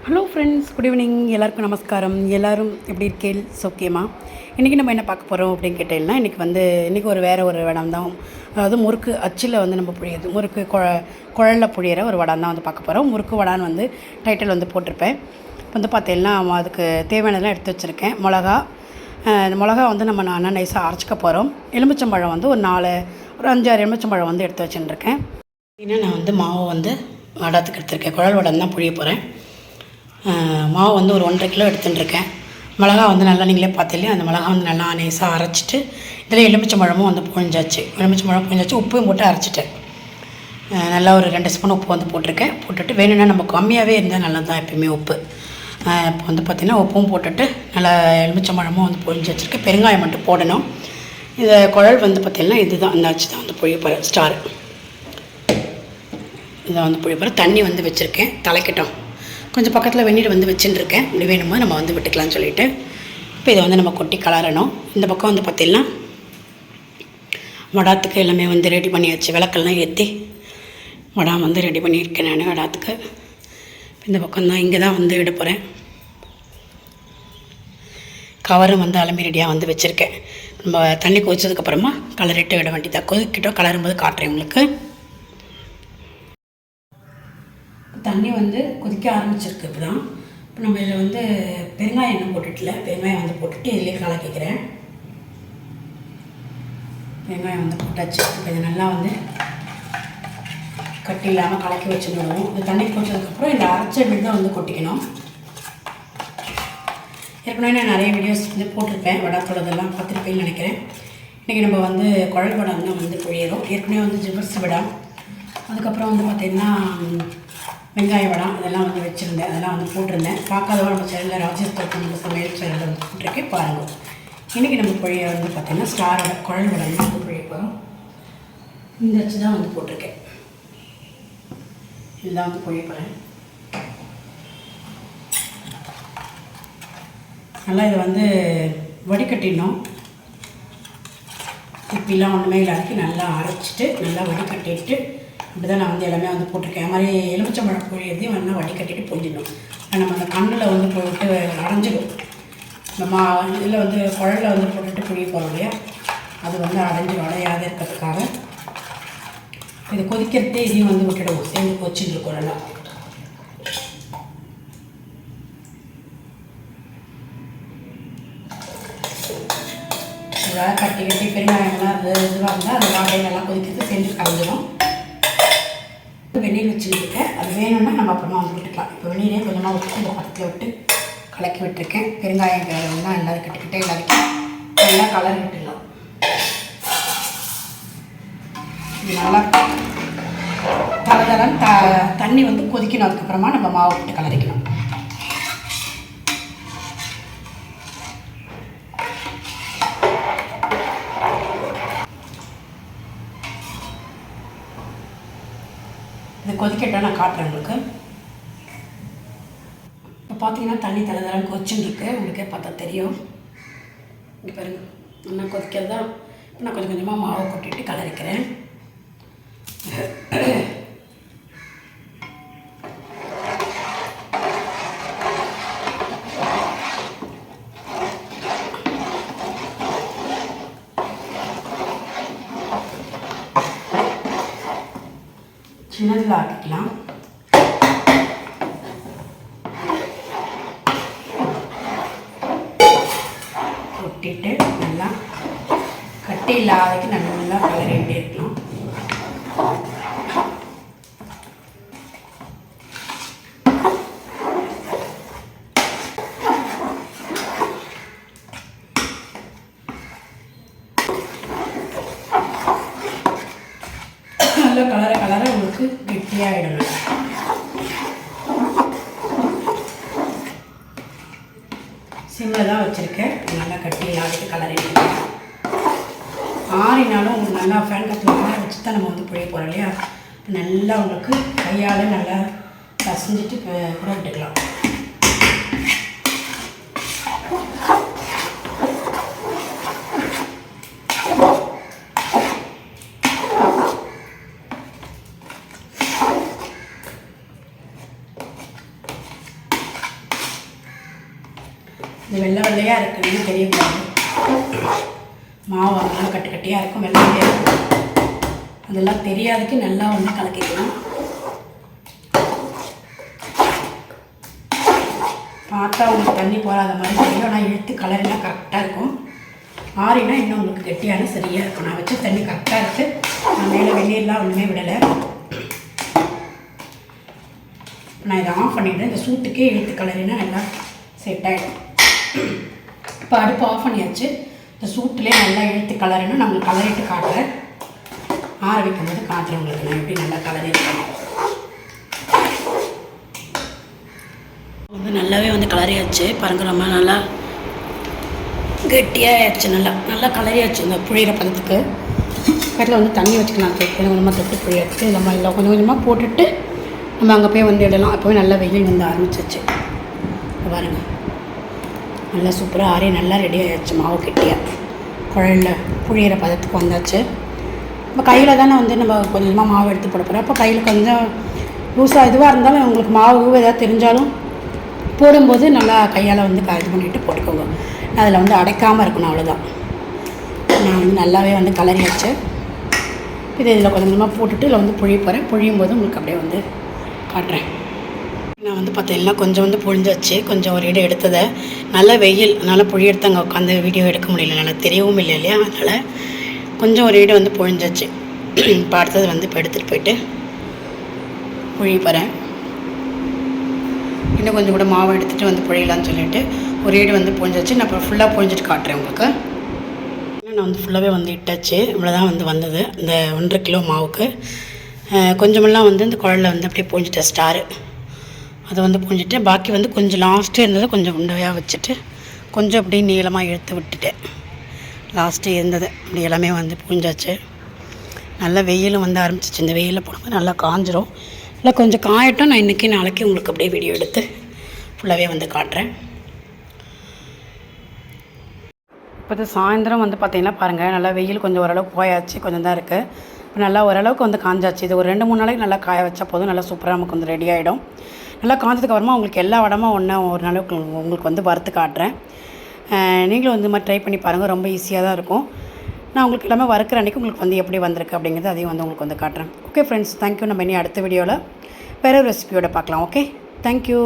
Hello friends, good evening. எல்லாருக்கும் நமஸ்காரம். எல்லோரும் எப்படி இருக்கேள்? சோக்கியமா? இன்றைக்கி நம்ம என்ன பார்க்க போகிறோம் அப்படின்னு கேட்டேன்னா, இன்றைக்கி வேறு ஒரு வடம் தான். அதாவது முறுக்கு அச்சில் நம்ம புழியது, முறுக்கு குழலில் புழியிற ஒரு வடம் தான் பார்க்க போகிறோம். முறுக்கு வடான்னு டைட்டில் போட்டிருப்பேன். பார்த்தீங்கன்னா அதுக்கு தேவையானதெல்லாம் எடுத்து வச்சுருக்கேன். இந்த மிளகா நம்ம நான் நைஸாக அரைச்சிக்க போகிறோம். எலுமிச்சம்பழம் ஒரு 5-6 எலுமிச்சம்பழம் எடுத்து வச்சுருக்கேன். ஏன்னா நான் மாவு வடத்துக்கு எடுத்துருக்கேன். குழல் வடம் தான் புழிய போகிறேன். மாவு ஒரு 1.5 கிலோ எடுத்துட்டுருக்கேன். மிளகா நல்லா நீங்களே பார்த்தில்லையே, அந்த மிளகா நல்லா நைஸாக அரைச்சிட்டு இதில் எலுமிச்சம்பழமும் புழிஞ்சாச்சு. எலுமிச்சம்பழம் புழிஞ்சாச்சு, உப்பையும் போட்டு அரைச்சிட்டேன். நல்லா ஒரு 2 ஸ்பூன் உப்பு போட்டிருக்கேன். போட்டுட்டு வேணும்னா நம்ம கம்மியாகவே இருந்தால் நல்லா தான் எப்பயுமே உப்பு. இப்போ பார்த்திங்கன்னா உப்பும் போட்டுட்டு நல்லா எலுமிச்சம்பழமும் புழிஞ்சு வச்சுருக்கேன். பெருங்காயம் மட்டும் போடணும். இந்த குழல் பார்த்திங்கன்னா இதுதான், இந்த அச்சு தான் புழிய போகிறேன். ஸ்டார் இதை புழிய போகிறேன். தண்ணி வச்சுருக்கேன், தலைக்கட்டும். கொஞ்சம் பக்கத்தில் வெந்நீர் வச்சுட்டுருக்கேன். இப்படி வேணுமோ நம்ம விட்டுக்கலாம்னு சொல்லிவிட்டு இப்போ இதை நம்ம கொட்டி கலரணும். இந்த பக்கம் பார்த்திங்கன்னா வடாத்துக்கு எல்லாமே ரெடி பண்ணியாச்சு. விளக்கெல்லாம் ஏற்றி வடா ரெடி பண்ணியிருக்கேன் நான் வடாத்துக்கு. இந்த பக்கம் தான், இங்கே தான் இட போகிறேன். கவரும் அலம்பி ரெடியாக வச்சுருக்கேன். நம்ம தண்ணி கொதிச்சதுக்கப்புறமா கலரிட்டு விட வேண்டியதாக. கொதிக்கிட்டோம், கலரும்போது காட்டுறேன் உங்களுக்கு. தண்ணி கொதிக்க ஆரம்பிச்சிருக்கு. இப்போ தான் இப்போ நம்ம இதில் பெருங்காயம் எண்ணெய் போட்டுட்டில்ல, பெருங்காயம் போட்டுட்டு இதிலே கலக்கிக்கிறேன். பெருங்காயம் போட்டாச்சு. இப்போ இதை நல்லா கட்டி இல்லாமல் கலக்கி வச்சுடுவோம். இந்த தண்ணி கொதிச்சதுக்கப்புறம் இந்த அரைச்ச விழுதை கொட்டிக்கணும். ஏற்கனவே நான் நிறைய வீடியோஸ் போட்டிருப்பேன். வடாத்தோடதெல்லாம் பார்த்துருப்பேன்னு நினைக்கிறேன். இன்றைக்கி நம்ம குழல் வடம் தான் புழியிறோம். ஏற்கனவே ஜிவர்ஸ் வடம், அதுக்கப்புறம் பார்த்திங்கன்னா வெங்காய வடம் இதெல்லாம் வச்சுருந்தேன். அதெல்லாம் போட்டிருந்தேன். பார்க்காதவங்க நம்ம சேனலில் ராஜேஷ் தோட்டம் சமையல் சேனலில் போட்டிருக்கேன், பாருங்கள். இன்றைக்கி நம்ம புழிய பார்த்திங்கன்னா ஸ்டாரோட குழல் வடம் தான் புழிய போகிறோம். இந்த வச்சு தான் போட்டிருக்கேன். இதுதான் புழிய போகிறேன். நல்லா இதை வடிகட்டிடணும். இப்படிலாம் ஒன்றுமே இல்லாட்டி நல்லா அரைச்சிட்டு நல்லா வடிகட்டிட்டு இப்படி தான் நான் எல்லாமே போட்டிருக்கேன். அது மாதிரி எலுமிச்சம்பழம் புழியதையும் நல்லா வடிகட்டிட்டு புழிஞ்சிடணும். நம்ம அந்த கண்ணில் போட்டு அடைஞ்சிடும். நம்ம இதில் குழலில் போட்டுட்டு புழிய போகிறோம் இல்லையா, அது அடைஞ்சிடும். அடையாத இருக்கிறதுக்காக இது கொதிக்கிறதே இதையும் விட்டுடுவோம். சேர்ந்து கொச்சிட்டு இருக்கோம். நல்லா இதாக கட்டி பெருங்காயம்லாம் இதுவாக இருந்தால் அது வாடையை நல்லா கொதிக்கிறது சேர்ந்து கலந்துடும். வெந்நீர் வச்சுருக்கேன். அது வேணும்னா நம்ம அப்புறமா விட்டுக்கலாம். இப்போ வெந்நீரே கொஞ்சமாக விட்டு இந்த பக்கத்தில் விட்டு கலக்கி விட்டுருக்கேன். பெருங்காயம் எல்லாம் எல்லாரும் கட்டிக்கிட்டே எல்லாருக்கும் நல்லா கலர் விட்டுடலாம். இது நல்லா தளதளன்னு தண்ணி கொதிக்கணும். அதுக்கப்புறமா நம்ம மாவு விட்டு கலரிக்கணும். இது கொதிக்கட்டால் நான் காட்டுறேன் உங்களுக்கு. இப்போ பார்த்தீங்கன்னா தண்ணி தளதளன்னு கொதிச்சுன்னு இருக்கு. உங்களுக்கே பார்த்தா தெரியும். இங்கே பாருங்கள், நல்லா கொதிக்கிறதா. இப்போ நான் கொஞ்சம் கொஞ்சமாக மாவை கொட்டிட்டு கலரிக்கிறேன். சின்னதில் ஆக்கிக்கலாம். கொட்டிட்டு நல்லா கட்டி இல்லாததுக்கு நல்லா கலரிட்டே இருக்கலாம். நல்லா கலரை உங்களுக்கு கெட்டியாகிடணும். சிம்மில் தான் வச்சுருக்கேன். நல்லா கட்டி இல்லாதது கலர் எடுத்துக்கேன். ஆறினாலும் உங்களுக்கு நல்லா ஃபேன் கட்டில் வச்சு தான் நம்ம புழிய போகிறோம் இல்லையா. நல்லா உங்களுக்கு கையால் நல்லா பசஞ்சிட்டு கூட விட்டுக்கலாம். இந்த வெள்ளை வெள்ளையாக இருக்குன்னு தெரியக்கூடாது. மாவு அதனால கட்டு கட்டியாக இருக்கும், வெள்ளை வெள்ளையாக இருக்கும். அதெல்லாம் தெரியாதுக்கு நல்லா வந்து கலக்கிக்கலாம். பார்த்தா உங்களுக்கு தண்ணி போகாத மாதிரி தெரியும், ஆனால் இழுத்து கலரெல்லாம் கரெக்டாக இருக்கும். ஆறினா இன்னும் உங்களுக்கு கெட்டியான சரியாக இருக்கும். நான் வச்சு தண்ணி கரெக்டாக இருக்குது. நான் மேலே வெளியெல்லாம் ஒன்றுமே விடலை. நான் இதை ஆஃப் பண்ணிவிட்டேன். இந்த சூட்டுக்கே இழுத்து கலரினா நல்லா செட் ஆகிடும். இப்போ அடுப்பு ஆஃப் பண்ணியாச்சு. இந்த சூட்டிலே நல்லா இழுத்து கலரினா நான் உங்களுக்கு கலரிட்டு காட்டுறேன். ஆற வைக்கும்போது காட்டுறேன் உங்களுக்கு நான் எப்படி நல்லா கலரி இருக்கணும். வந்து நல்லாவே வந்து கலரியாச்சு பாருங்கள். ரொம்ப நல்லா கெட்டியாக ஆயிடுச்சு. நல்லா கலரியாச்சு. இந்த புழியிற பதத்துக்கு கட்டில் வந்து தண்ணி வச்சுக்கலாம். கொஞ்சம் கொஞ்சமாக தொட்டு புழியாச்சு. நம்ம இல்லை கொஞ்சம் கொஞ்சமாக போட்டுட்டு நம்ம அங்கே போய் வந்து இடலாம். அப்போவே நல்லா வெயில் வந்து ஆரம்பிச்சிச்சு பாருங்கள். நல்லா சூப்பராக ஆறி நல்லா ரெடி ஆகிடுச்சு. மாவு கெட்டியாக குழலில் புழியிற பதத்துக்கு வந்தாச்சு. இப்போ கையில் தானே வந்து நம்ம கொஞ்சமாக மாவு எடுத்து போட போகிறோம். அப்போ கையில் கொஞ்சம் லூஸாக இதுவாக இருந்தாலும் உங்களுக்கு மாவு ஏதாவது தெரிஞ்சாலும் போடும்போது நல்லா கையால் வந்து இது பண்ணிவிட்டு போட்டுக்கோங்க. அதில் வந்து அடைக்காமல் இருக்கணும், அவ்வளோதான். நான் வந்து நல்லாவே வந்து கலரி வச்சு இதில் கொஞ்சம் கொஞ்சமாக போட்டுட்டு இதில் வந்து புழிய போகிறேன். புழியும் போது உங்களுக்கு அப்படியே வந்து காட்டுறேன். நான் வந்து பார்த்தீங்கன்னா கொஞ்சம் வந்து புழிஞ்சாச்சு. கொஞ்சம் ஒரு இடம் எடுத்ததை நல்லா வெயில் நல்லா புழி எடுத்து அங்கே உட்காந்து வீடியோ எடுக்க முடியல, நல்லா தெரியவும் இல்லை இல்லையா. அதனால் கொஞ்சம் ஒரு இடம் வந்து புழிஞ்சாச்சு. இப்போ அடுத்தது வந்து இப்போ எடுத்துகிட்டு போயிட்டு புழிய போகிறேன். இன்னும் கொஞ்சம் கூட மாவு எடுத்துகிட்டு வந்து புழியலான்னு சொல்லிவிட்டு ஒரு ஈடு வந்து புழிஞ்சாச்சு. நான் இப்போ ஃபுல்லாக புழிஞ்சிட்டு காட்டுறேன் உங்களுக்கு. நான் வந்து ஃபுல்லாகவே வந்து இட்டாச்சு. இவ்வளோதான் வந்து வந்தது இந்த 1.5 கிலோ மாவுக்கு. கொஞ்சமெல்லாம் வந்து இந்த குழலில் வந்து அப்படியே புழிஞ்சிட்டேன் ஸ்டாரு. அதை வந்து புழிஞ்சிட்டு பாக்கி வந்து கொஞ்சம் லாஸ்ட்டு இருந்ததை கொஞ்சம் உண்டையாக வச்சுட்டு கொஞ்சம் அப்படியே நீளமாக இழுத்து விட்டுட்டேன். லாஸ்ட்டு இருந்தது அப்படி எல்லாமே வந்து புழிஞ்சாச்சு. நல்லா வெயிலும் வந்து ஆரம்பிச்சிச்சு. இந்த வெயிலில் போடும்போது நல்லா காஞ்சிரும். இல்லை கொஞ்சம் காயட்டும். நான் இன்றைக்கி நாளைக்கு உங்களுக்கு அப்படியே வீடியோ எடுத்து ஃபுல்லாகவே வந்து காட்டுறேன். இப்போ சாயந்தரம் வந்து பார்த்திங்கன்னா பாருங்கள், நல்லா வெயில் கொஞ்சம் ஓரளவுக்கு போயாச்சு. கொஞ்சம் தான் இருக்குது. இப்போ நல்லா ஓரளவுக்கு வந்து காஞ்சாச்சு. இது ஒரு 2-3 நாளைக்கு நல்லா காய வச்சா போதும். நல்லா சூப்பராக நமக்கு வந்து ரெடி ஆகிடும். நல்லா காஞ்சதுக்கப்புறமா உங்களுக்கு எல்லா வடமும் ஒரு நாளைக்கு உங்களுக்கு வந்து வறுத்து காட்டுறேன். நீங்களும் வந்து மாதிரி ட்ரை பண்ணி பாருங்கள். ரொம்ப ஈஸியாக தான் இருக்கும். நான் உங்களுக்கு எல்லாமே வறுக்கிற அன்றைக்கி உங்களுக்கு வந்து எப்படி வந்திருக்கு அப்படிங்கிறது அதையும் வந்து உங்களுக்கு வந்து காட்டுறேன். Okay friends, thank you. நம்ம இனி அடுத்த வீடியோவில் வேறு ஒரு ரெசிபியோட பார்க்கலாம். Okay, thank you.